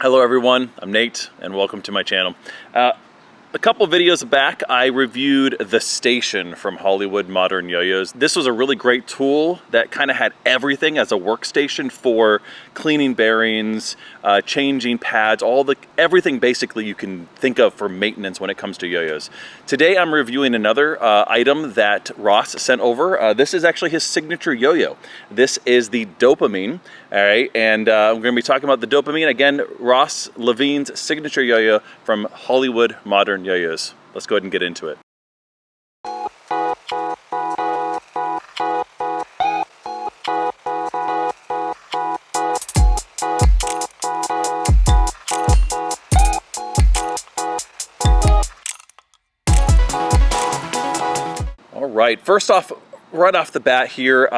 Hello everyone, I'm Nate and welcome to my channel. A couple videos back, I reviewed the Station from Hollywood Modern YoYos. This was a really great tool that kind of had everything as a workstation for cleaning bearings, changing pads, everything basically you can think of for maintenance when it comes to yo-yos. Today I'm reviewing another item that Ross sent over. This is actually his signature yo-yo. This is the Dopamine, all right, and we're going to be talking about the Dopamine. Again, Ross Levine's signature yo-yo from Hollywood Modern YoYos. Let's go ahead and get into it. All right, first off, right off the bat here,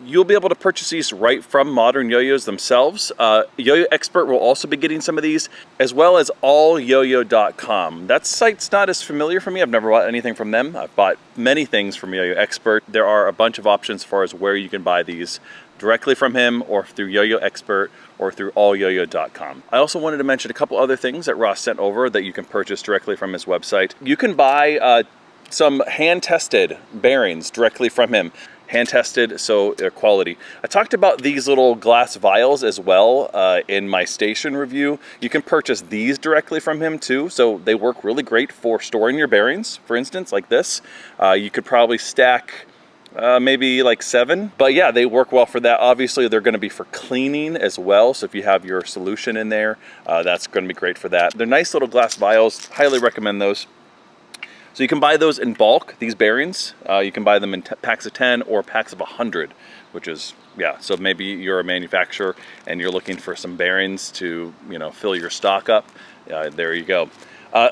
you'll be able to purchase these right from Modern YoYos themselves. YoYo Expert will also be getting some of these, as well as allyoyo.com. That site's not as familiar for me. I've never bought anything from them. I've bought many things from YoYo Expert. There are a bunch of options as far as where you can buy these directly from him or through YoYo Expert or through allyoyo.com. I also wanted to mention a couple other things that Ross sent over that you can purchase directly from his website. You can buy some hand-tested bearings directly from him. Hand-tested, so they're quality. I talked about these little glass vials as well in my Station review. You can purchase these directly from him too, so they work really great for storing your bearings, for instance, like this. You could probably stack maybe like 7, but yeah, they work well for that. Obviously, they're going to be for cleaning as well, so if you have your solution in there, that's going to be great for that. They're nice little glass vials. Highly recommend those. So you can buy those in bulk, these bearings. You can buy them in packs of 10 or packs of 100, which is, yeah, so maybe you're a manufacturer and you're looking for some bearings to, you know, fill your stock up. There you go.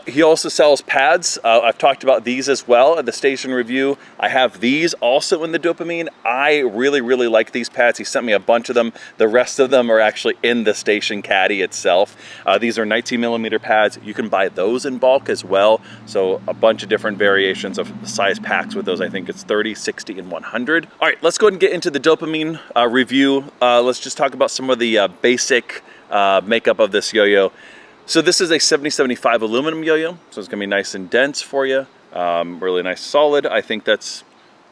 He also sells pads. I've talked about these as well at the Station review. I have these also in the Dopamine. I really, really like these pads. He sent me a bunch of them. The rest of them are actually in the Station caddy itself. These are 19mm pads. You can buy those in bulk as well. So a bunch of different variations of size packs with those. I think it's 30, 60, and 100. All right, let's go ahead and get into the Dopamine review. Let's just talk about some of the basic makeup of this yo-yo. So this is a 7075 aluminum yo-yo, so it's gonna be nice and dense for you. Really nice solid. I think it's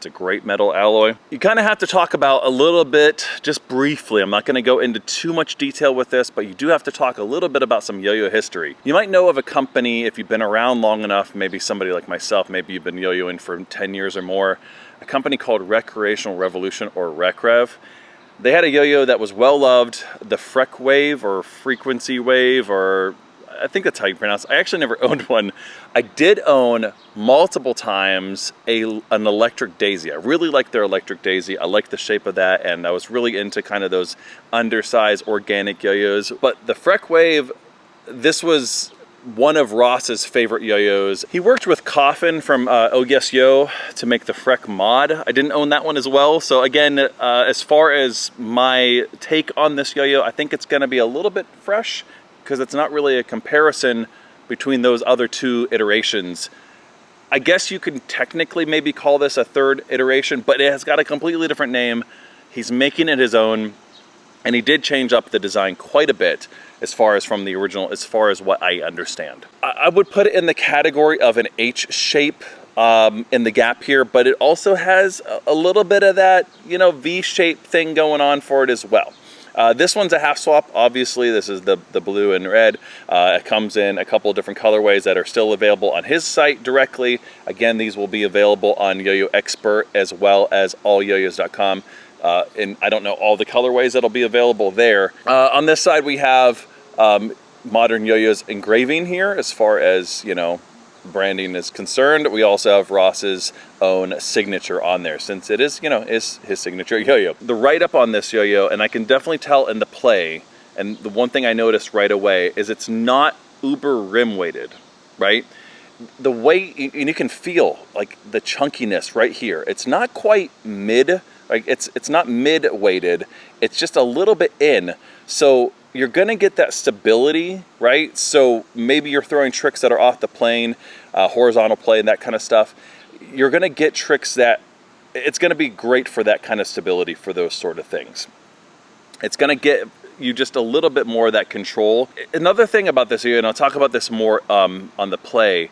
a great metal alloy. You kind of have to talk about a little bit, just briefly, I'm not gonna go into too much detail with this, but you do have to talk a little bit about some yo-yo history. You might know of a company, if you've been around long enough, maybe somebody like myself, maybe you've been yo-yoing for 10 years or more, a company called Recreational Revolution, or RecRev. They had a yo-yo that was well loved, the Freq Wave or Frequency Wave, or I think that's how you pronounce it. I actually never owned one. I did own multiple times an electric daisy. I really liked their electric daisy. I liked the shape of that, and I was really into kind of those undersized organic yo-yos. But the Freq Wave, this was one of Ross's favorite yo-yos. He worked with Coffin from Oh Yes Yo to make the Freq Mod. I didn't own that one as well. So again, as far as my take on this yo-yo, I think it's gonna be a little bit fresh, because it's not really a comparison between those other two iterations. I guess you could technically maybe call this a third iteration, but it has got a completely different name. He's making it his own, and he did change up the design quite a bit as far as from the original, as far as what I understand. I would put it in the category of an H shape in the gap here, but it also has a little bit of that, you know, V-shaped thing going on for it as well. This one's a half swap. Obviously, this is the blue and red. It comes in a couple of different colorways that are still available on his site directly. Again, these will be available on YoYo Expert as well as allyoyos.com. And I don't know all the colorways that'll be available there. On this side, we have Modern YoYos engraving here as far as, you know, branding is concerned. We also have Ross's own signature on there, since it is, you know, is his signature yo-yo. The write-up on this yo-yo, and I can definitely tell in the play, and the one thing I noticed right away is it's not uber rim weighted, right? The weight, and you can feel like the chunkiness right here. It's not quite mid, like it's not mid weighted. It's just a little bit in. So you're gonna get that stability, right? So maybe you're throwing tricks that are off the plane, horizontal play and that kind of stuff. You're gonna get tricks that, it's gonna be great for that kind of stability for those sort of things. It's gonna get you just a little bit more of that control. Another thing about this, and I'll talk about this more on the play,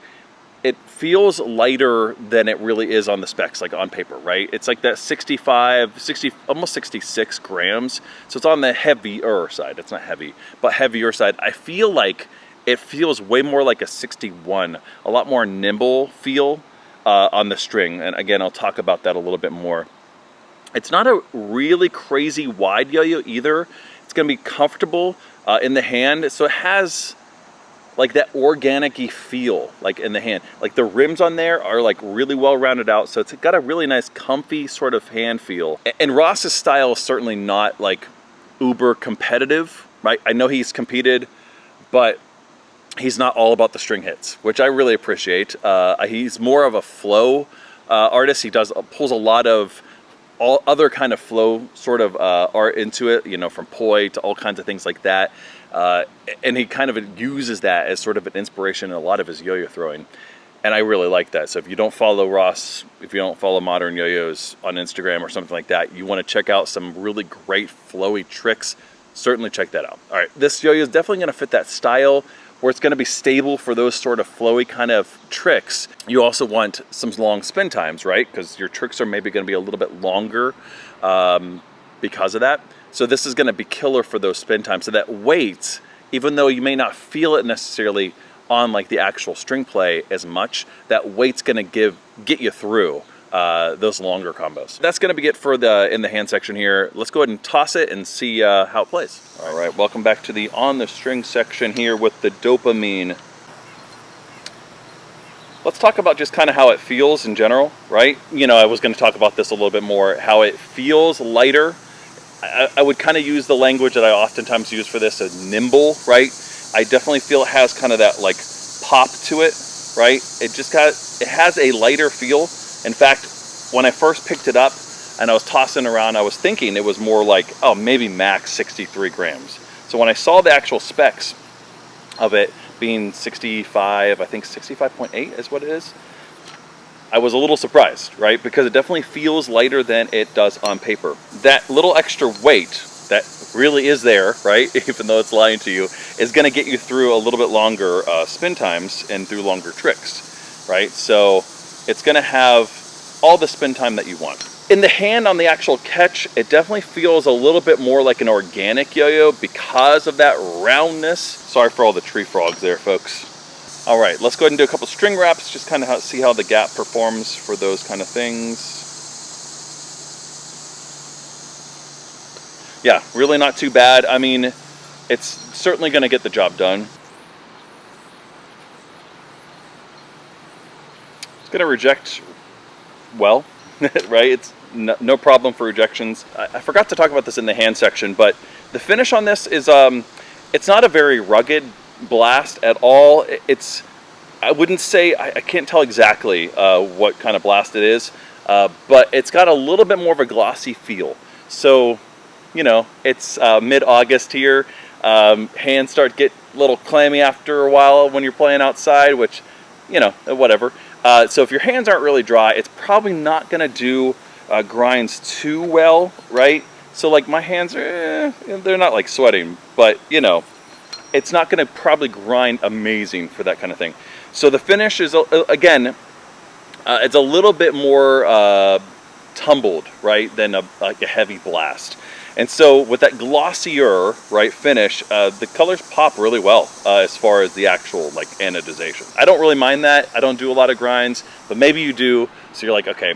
it feels lighter than it really is on the specs, like on paper, right? It's like that 65, 60, almost 66 grams. So it's on the heavier side. It's not heavy, but heavier side. I feel like it feels way more like a 61, a lot more nimble feel on the string. And again, I'll talk about that a little bit more. It's not a really crazy wide yo-yo either. It's gonna be comfortable in the hand. So it has like that organic-y feel, like in the hand. Like the rims on there are like really well rounded out, so it's got a really nice comfy sort of hand feel. And Ross's style is certainly not like uber competitive, right? I know he's competed, but he's not all about the string hits, which I really appreciate. He's more of a flow artist. He pulls a lot of all other kind of flow sort of art into it, you know, from poi to all kinds of things like that. And he kind of uses that as sort of an inspiration in a lot of his yo-yo throwing. And I really like that. So if you don't follow Ross, if you don't follow Modern YoYos on Instagram or something like that, you want to check out some really great flowy tricks, certainly check that out. All right, this yo-yo is definitely going to fit that style where it's going to be stable for those sort of flowy kind of tricks. You also want some long spin times, right? Because your tricks are maybe going to be a little bit longer because of that. So this is going to be killer for those spin times. So that weight, even though you may not feel it necessarily on like the actual string play as much, that weight's going to get you through those longer combos. That's going to be it for in the hand section here. Let's go ahead and toss it and see how it plays. All right, welcome back to the on the string section here with the Dopamine. Let's talk about just kind of how it feels in general, right? You know, I was going to talk about this a little bit more, how it feels lighter. I would kind of use the language that I oftentimes use for this as nimble, right? I definitely feel it has kind of that like pop to it, right? It has a lighter feel. In fact, when I first picked it up and I was tossing around, I was thinking it was more like, oh, maybe max 63 grams. So when I saw the actual specs of it being 65, I think 65.8 is what it is, I was a little surprised, right? Because it definitely feels lighter than it does on paper. That little extra weight that really is there, right? Even though it's lying to you, is gonna get you through a little bit longer spin times and through longer tricks, right? So it's gonna have all the spin time that you want. In the hand on the actual catch, it definitely feels a little bit more like an organic yo-yo because of that roundness. Sorry for all the tree frogs there, folks. All right, let's go ahead and do a couple string wraps, just kind of see how the gap performs for those kind of things. Yeah, really not too bad. I mean, it's certainly gonna get the job done. It's gonna reject well, right? It's no problem for rejections. I forgot to talk about this in the hand section, but the finish on this is, it's not a very rugged blast at all. I wouldn't say, I can't tell exactly what kind of blast it is, but it's got a little bit more of a glossy feel. So, you know, it's mid-August here. Hands start to get a little clammy after a while when you're playing outside, which, you know, whatever. So if your hands aren't really dry, it's probably not going to do grinds too well, right? So like my hands are, they're not like sweating, but you know, it's not going to probably grind amazing for that kind of thing. So the finish is, again, it's a little bit more tumbled, right, than like a heavy blast. And so with that glossier, right, finish, the colors pop really well as far as the actual like anodization. I don't really mind that. I don't do a lot of grinds, but maybe you do. So you're like, okay,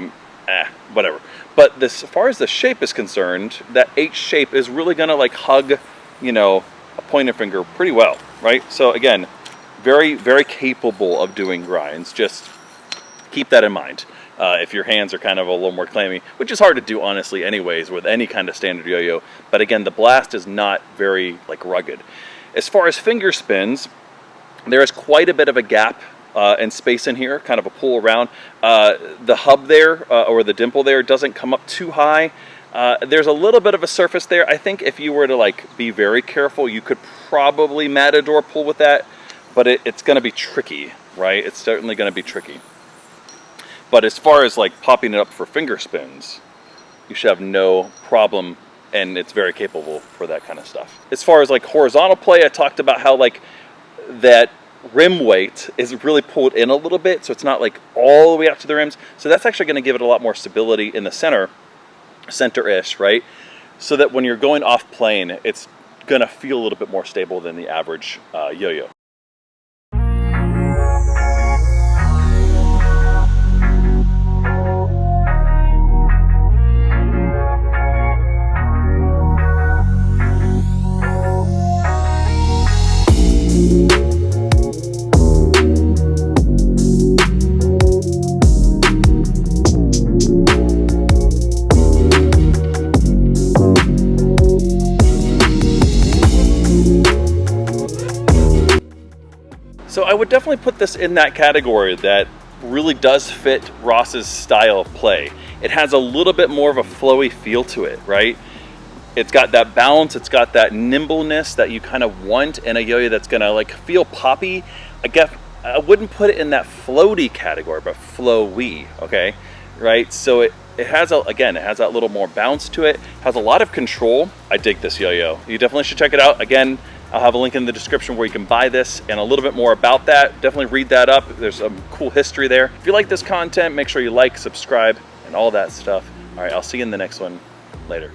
whatever. But as far as the shape is concerned, that H shape is really gonna like hug, you know, a pointer finger pretty well, right? So again, very, very capable of doing grinds. Just keep that in mind. If your hands are kind of a little more clammy, which is hard to do honestly anyways with any kind of standard yo-yo. But again, the blast is not very like rugged. As far as finger spins, there is quite a bit of a gap and space in here, kind of a pull around. The hub there, or the dimple there, doesn't come up too high. There's a little bit of a surface there. I think if you were to like be very careful, you could probably matador pull with that, but it's gonna be tricky, right? It's certainly gonna be tricky. But as far as like popping it up for finger spins, you should have no problem and it's very capable for that kind of stuff. As far as like horizontal play, I talked about how like that rim weight is really pulled in a little bit, so it's not like all the way out to the rims. So that's actually going to give it a lot more stability in the center-ish, right? So that when you're going off plane, it's going to feel a little bit more stable than the average yo-yo. So I would definitely put this in that category that really does fit Ross's style of play. It has a little bit more of a flowy feel to it, right? It's got that balance, it's got that nimbleness that you kind of want in a yo-yo that's gonna like feel poppy. I wouldn't put it in that floaty category, but flowy, okay? Right, so it has, again, it has that little more bounce to it, has a lot of control. I dig this yo-yo. You definitely should check it out. Again, I'll have a link in the description where you can buy this and a little bit more about that. Definitely read that up. There's some cool history there. If you like this content, make sure you like, subscribe, and all that stuff. All right, I'll see you in the next one. Later.